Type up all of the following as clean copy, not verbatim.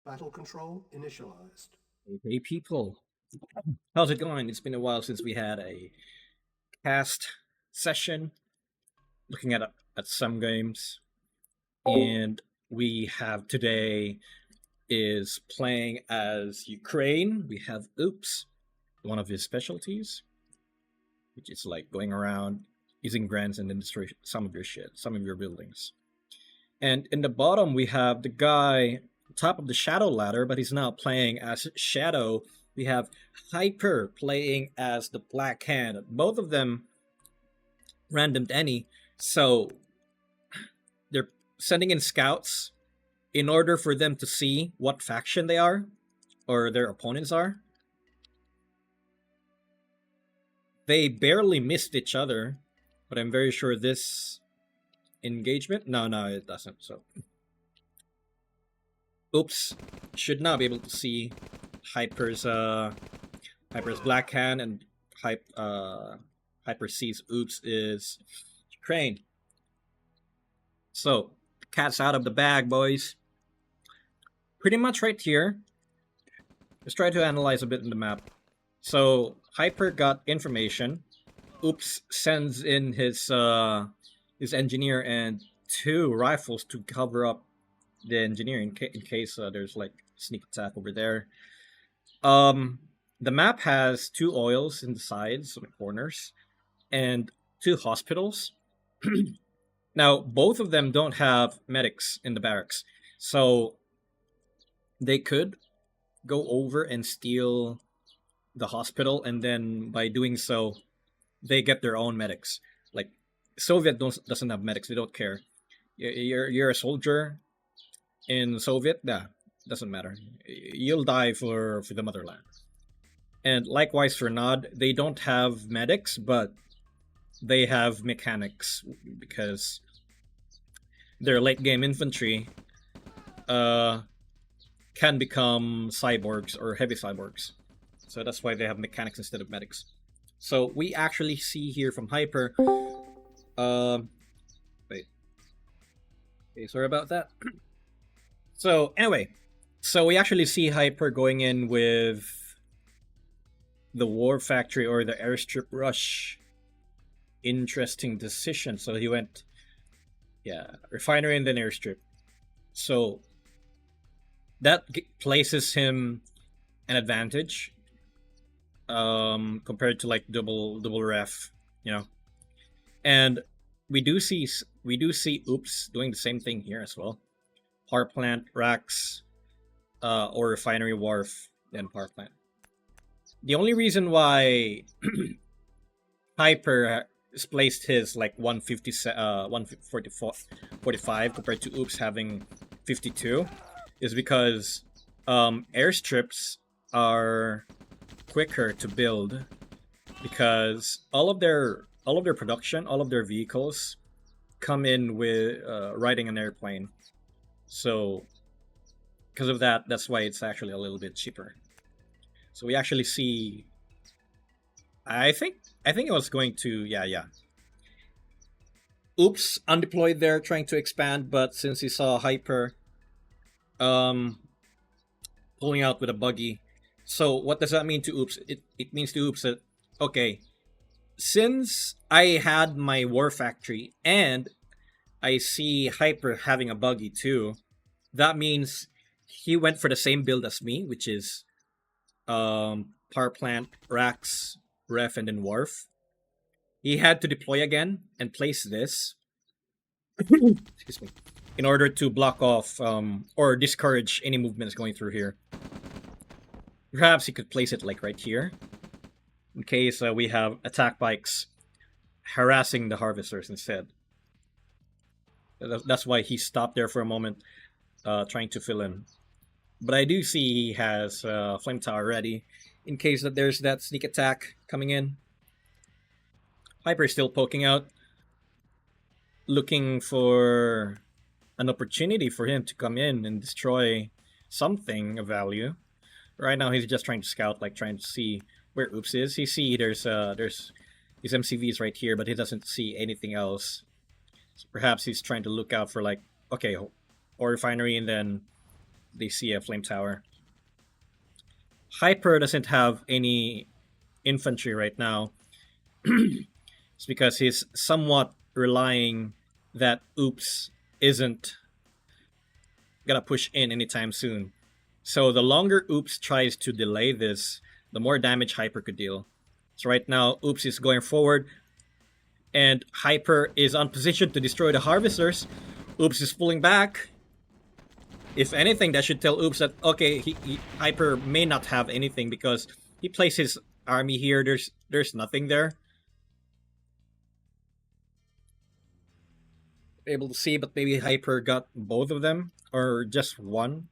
Battle control initialized. Hey people, how's it going? It's been a while since we had a cast session looking at some games, and we have today is playing as Ukraine. We have Upps, one of his specialties, which is like going around using grants and then destroy some of your shit, some of your buildings. And in the bottom we have the guy top of the Shadow ladder, but he's now playing as Shadow. We have Hyper playing as the Black Hand. Both of them randomed any, so they're sending in scouts in order for them to see what faction they are or their opponents are. They barely missed each other, but I'm very sure this engagement. No, it doesn't. So, Upps should now be able to see Hyper's Black Hand, and Hyper sees Upps is Crane. So, cat's out of the bag, boys. Pretty much right here. Let's try to analyze a bit in the map. So, Hyper got information. Upps sends in his engineer and 2 rifles to cover up the engineer in case there's like sneak attack over there. The map has 2 oils in the sides, on the corners, and 2 hospitals. Now, both of them don't have medics in the barracks, so they could go over and steal the hospital, and then by doing so, they get their own medics. Like Soviet doesn't have medics; they don't care. You're a soldier in Soviet, doesn't matter. You'll die for the motherland. And likewise for Nod, they don't have medics, but they have mechanics because their late game infantry can become cyborgs or heavy cyborgs. So that's why they have mechanics instead of medics. So we actually see here from Hyper. Wait. Okay, sorry about that. So anyway, so we actually see Hyper going in with the war factory or the airstrip rush. Interesting decision. So he went, refinery and then airstrip. So that places him an advantage compared to like double ref, and we do see Upps doing the same thing here as well. Power plant, racks, or refinery wharf, then power plant. The only reason why Hyper has placed his like 150 145 compared to Upps having 52 is because airstrips are quicker to build because all of their production, all of their vehicles come in with riding an airplane. So because of that, that's why it's actually a little bit cheaper. So we actually see, I think it was going to, Upps undeployed there trying to expand, but since he saw Hyper pulling out with a buggy. So what does that mean to Upps? It means to Upps that, okay, since I had my war factory and I see Hyper having a buggy too, that means he went for the same build as me, which is power plant, racks, ref, and then wharf. He had to deploy again and place this excuse me, in order to block off or discourage any movements going through here. Perhaps he could place it like right here, in case we have attack bikes harassing the harvesters instead. That's why he stopped there for a moment, trying to fill in. But I do see he has flame tower ready, in case that there's that sneak attack coming in. Hyper is still poking out, looking for an opportunity for him to come in and destroy something of value. Right now he's just trying to scout, like trying to see where Upps is. He see there's his MCVs right here, but he doesn't see anything else. So perhaps he's trying to look out for like, okay, ore refinery and then they see a flame tower. Hyper doesn't have any infantry right now. It's because he's somewhat relying that Upps isn't gonna push in anytime soon. So the longer Upps tries to delay this, the more damage Hyper could deal. So right now, Upps is going forward, and Hyper is on position to destroy the harvesters. Upps is pulling back. If anything, that should tell Upps that, okay, Hyper may not have anything because he placed his army here. There's nothing there. Able to see, but maybe Hyper got both of them or just one.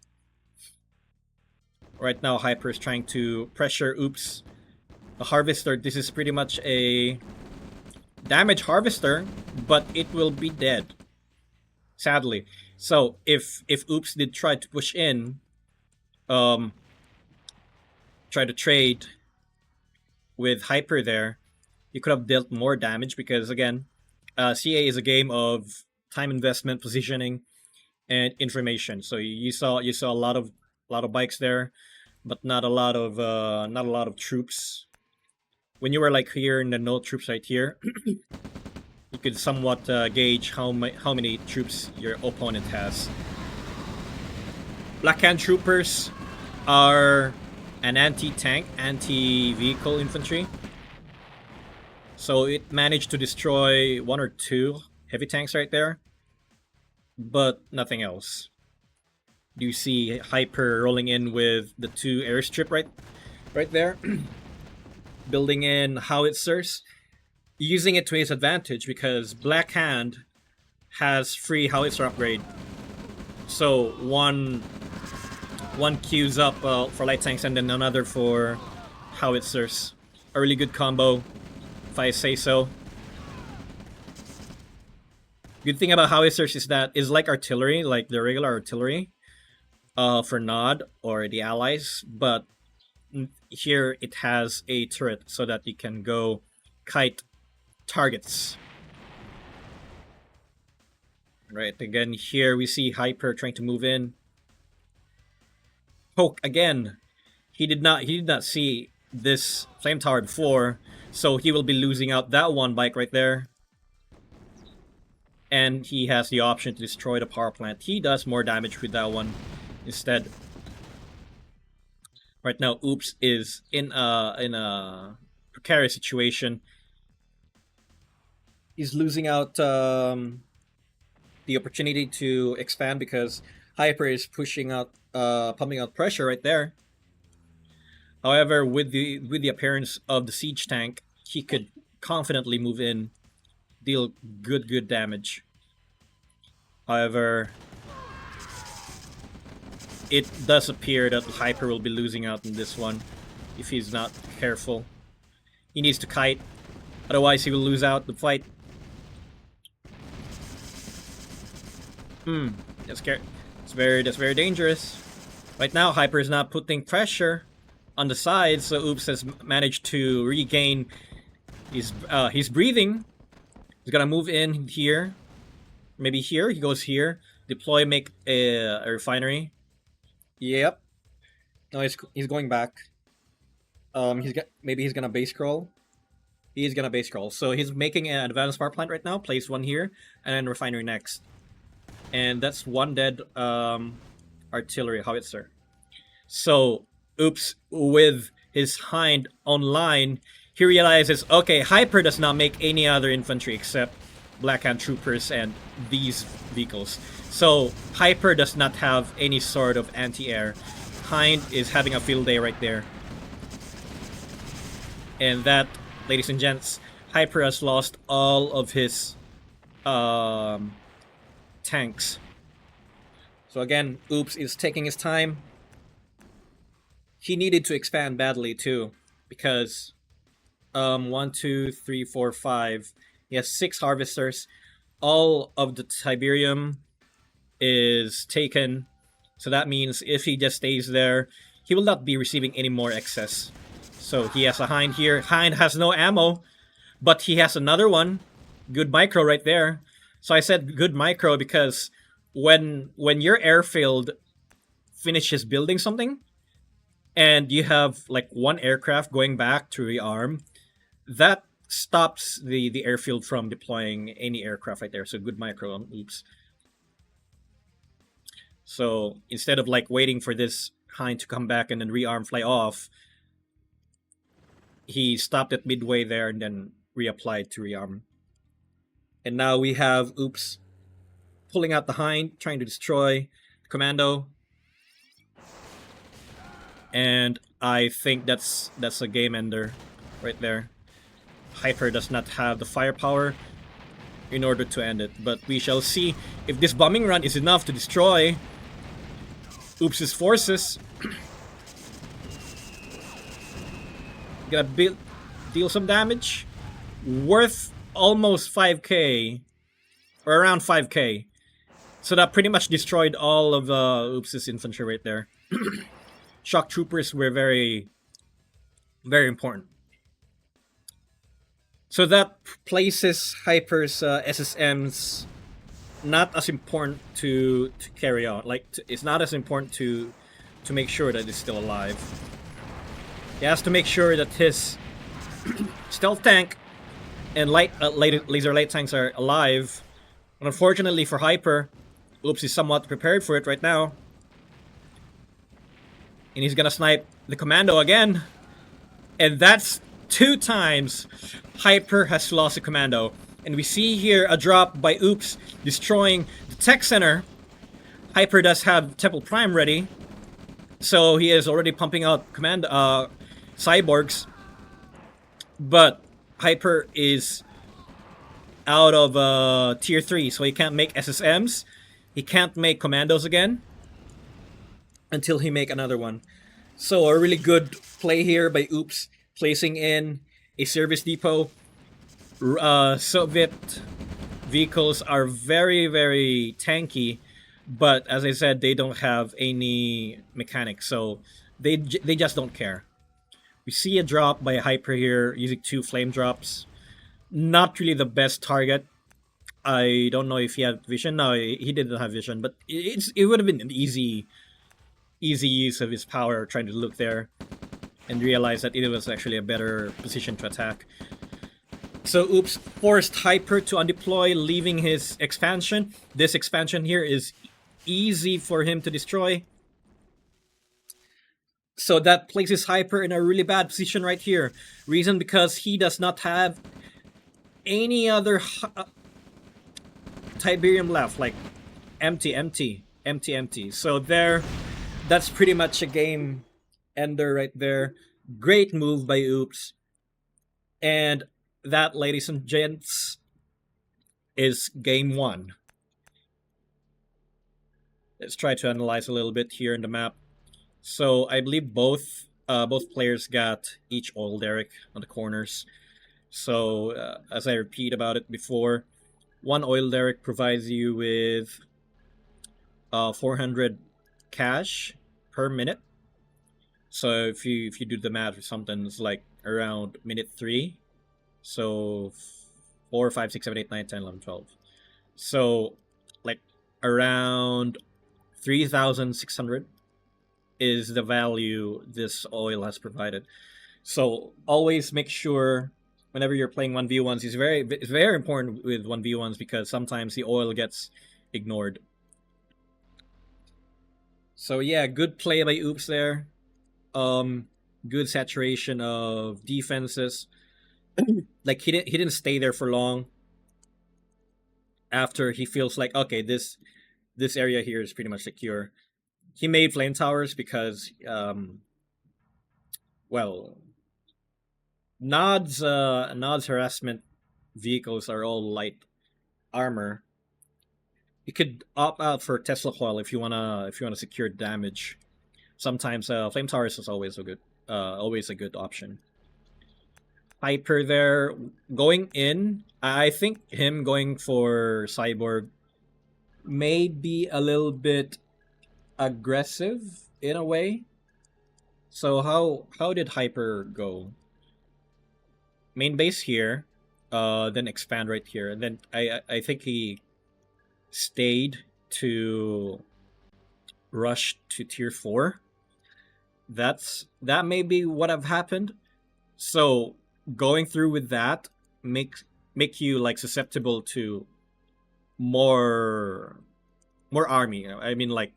Right now, Hyper is trying to pressure Upps. The harvester, this is pretty much a damage harvester, but it will be dead, sadly. So if Upps did try to push in, try to trade with Hyper there, he could have dealt more damage because again, CA is a game of time investment, positioning, and information. So you saw a lot of bikes there, but not a lot of troops. When you were like here in the no troops right here, you could somewhat gauge how many troops your opponent has. Black Hand troopers are an anti-tank, anti-vehicle infantry. So it managed to destroy 1 or 2 heavy tanks right there, but nothing else. You see Hyper rolling in with the 2 airstrip right there, building in howitzers, using it to his advantage because Black Hand has free howitzer upgrade. So one queues up for light tanks and then another for howitzers. A really good combo, if I say so. Good thing about howitzers is that it's like artillery, like the regular artillery for Nod or the allies, but here it has a turret so that you can go kite targets. Right, again here we see Hyper trying to move in. Poke again. He did not see this flame tower before, so he will be losing out that one bike right there. And he has the option to destroy the power plant. He does more damage with that one instead. Right now, Upps is in a precarious situation. He's losing out the opportunity to expand because Hyper is pushing out, pumping out pressure right there. However, with the appearance of the siege tank, he could confidently move in, deal good damage. However, it does appear that Hyper will be losing out in this one if he's not careful. He needs to kite, otherwise he will lose out the fight. That's very dangerous. Right now, Hyper is not putting pressure on the side, so Upps has managed to regain his breathing. He's gonna move in here, maybe here. He goes here, deploy, make a refinery. Yep. No, he's going back. Maybe he's gonna base crawl. He's gonna base crawl. So he's making an advanced power plant right now. Place one here, and then refinery next. And that's one dead artillery howitzer. So Upps, with his hind online, he realizes, okay, Hyper does not make any other infantry except Black Hand troopers and these vehicles. So Hyper does not have any sort of anti-air. Hind is having a field day right there. And that, ladies and gents, Hyper has lost all of his tanks. So again, Upps is taking his time. He needed to expand badly too, because 1, 2, 3, 4, 5. He has 6 harvesters. All of the Tiberium is taken. So that means if he just stays there, he will not be receiving any more excess. So he has a Hind here. Hind has no ammo, but he has another one. Good micro right there. So I said good micro because when you're airfield finishes building something, and you have like one aircraft going back to rearm, that stops the airfield from deploying any aircraft right there. So good micro on Upps. So instead of like waiting for this Hind to come back and then rearm, fly off, he stopped at midway there and then reapplied to rearm. And now we have Upps pulling out the Hind, trying to destroy the commando. And I think that's a game ender right there. Hyper does not have the firepower in order to end it, but we shall see if this bombing run is enough to destroy Upps' forces. Gonna deal some damage, worth almost 5k, or around 5k. So that pretty much destroyed all of Upps' infantry right there. Shock troopers were very, very important. So that places Hyper's SSMs not as important to carry out. Like, it's not as important to make sure that it's still alive. He has to make sure that his stealth tank and laser light tanks are alive. And unfortunately for Hyper, Upps is somewhat prepared for it right now. And he's gonna snipe the commando again. And that's 2 times Hyper has lost a commando. And we see here a drop by Upps destroying the tech center. Hyper does have Temple Prime ready, so he is already pumping out cyborgs. But Hyper is out of tier 3, so he can't make SSMs. He can't make commandos again until he make another one. So a really good play here by Upps, placing in a service depot. Soviet vehicles are very, very tanky, but as I said, they don't have any mechanics, so they just don't care. We see a drop by Hyper here using 2 flame drops. Not really the best target. I don't know if he had vision. No, he didn't have vision, but it would have been an easy use of his power, trying to look there and realize that it was actually a better position to attack. So Upps forced Hyper to undeploy, leaving his expansion. This expansion here is easy for him to destroy. So that places Hyper in a really bad position right here. Reason because he does not have any other Tiberium left, like empty. So there, that's pretty much a game ender right there. Great move by Upps. And that, ladies and gents, is game 1. Let's try to analyze a little bit here in the map. So I believe both players got each oil derrick on the corners. So as I repeat about it before, 1 oil derrick provides you with 400 cash per minute. So if you do the math or something, it's like around minute 3. So 4, 5, 6, 7, 8, 9, 10, 11, 12. So like around 3,600 is the value this oil has provided. So always make sure whenever you're playing 1v1s, it's very important with 1v1s because sometimes the oil gets ignored. So yeah, good play by Upps there. Good saturation of defenses. Like he didn't stay there for long. After he feels like, okay, this area here is pretty much secure. He made flame towers because well, Nod's harassment vehicles are all light armor. You could opt out for Tesla coil if you wanna secure damage. Sometimes flame towers is always a good option. Hyper there going in. I think him going for cyborg may be a little bit aggressive in a way. So how did Hyper go? Main base here, then expand right here, and then I think he stayed to rush to tier 4. That may be what have happened. So going through with that make you like susceptible to more army. I mean, like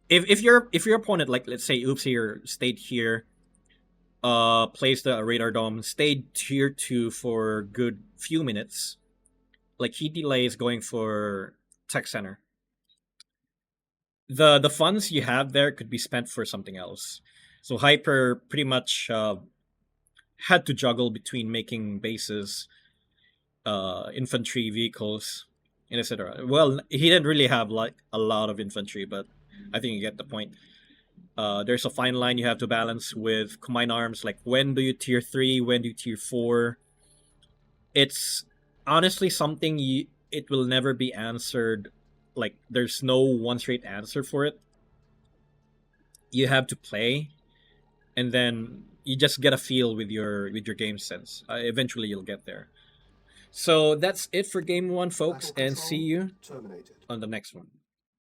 if your opponent, like let's say Upps here, stayed here, placed the radar dome, stayed tier 2 for a good few minutes, like he delays going for tech center, the funds you have there could be spent for something else. So Hyper pretty much had to juggle between making bases, infantry vehicles, and etc. Well, he didn't really have like a lot of infantry, but I think you get the point. There's a fine line you have to balance with combined arms. Like, when do you tier 3? When do you tier 4? It's honestly something it will never be answered. Like, there's no one straight answer for it. You have to play, and then you just get a feel with your game sense. Eventually, you'll get there. So that's it for game 1, folks, Battle and control see you terminated. on the next one.